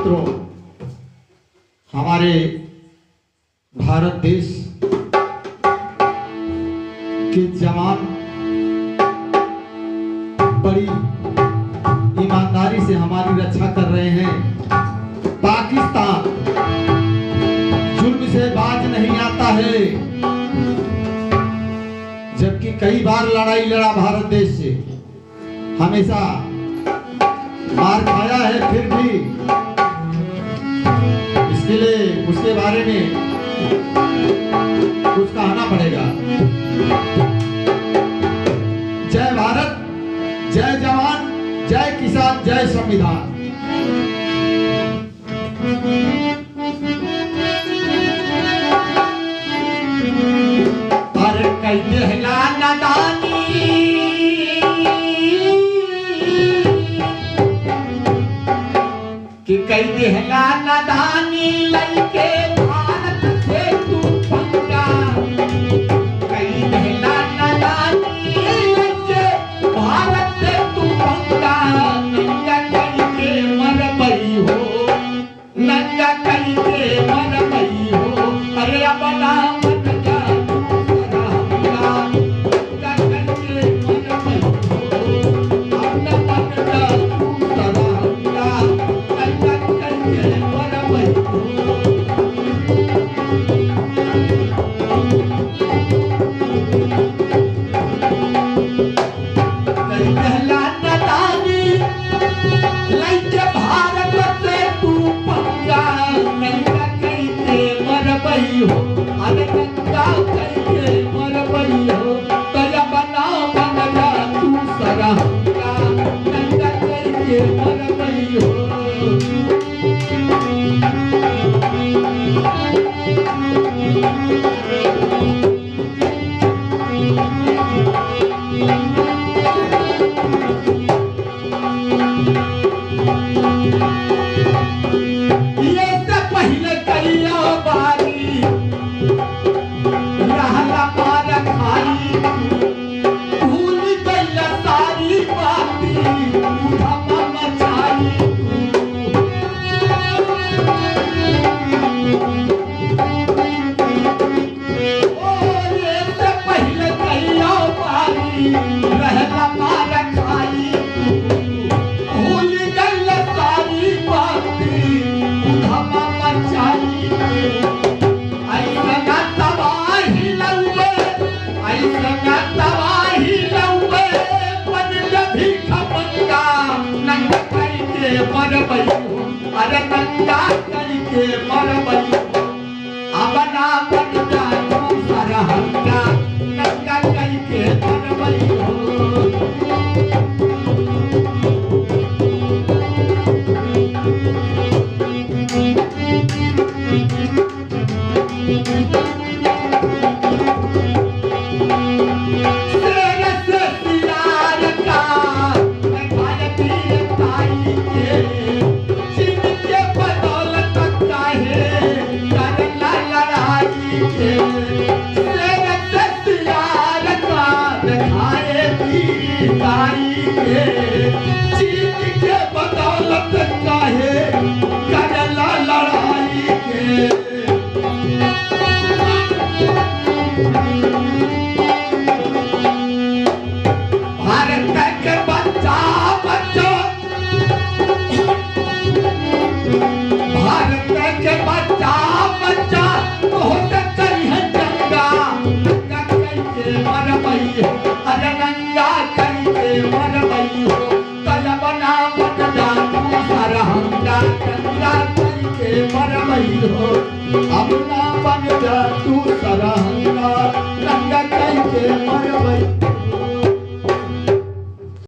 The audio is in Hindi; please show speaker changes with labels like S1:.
S1: मित्रों, हमारे भारत देश के जवान बड़ी ईमानदारी से हमारी रक्षा कर रहे हैं। पाकिस्तान जुल्म से बाज नहीं आता है, जबकि कई बार लड़ाई लड़ा भारत देश से, हमेशा मार खाया है, फिर भी इसके लिए उसके बारे में कुछ कहना पड़ेगा। जय भारत, जय जवान, जय किसान, जय संविधान। पर कई नादानी कि कई देहला नादानी लइके भारत से तू पंगा, कई देहला नादानी लइके भारत से तू पंगा, नंगा कई के मरबई हो, नंगा कई के मरबई हो, अरे अपना मन जा नंगा कई के मरबई हो, अपना मन जा अरे नंगा कई के मरबई हो, अपना मन जा सरहंगा, नंगा कई के मरबई हो। अपना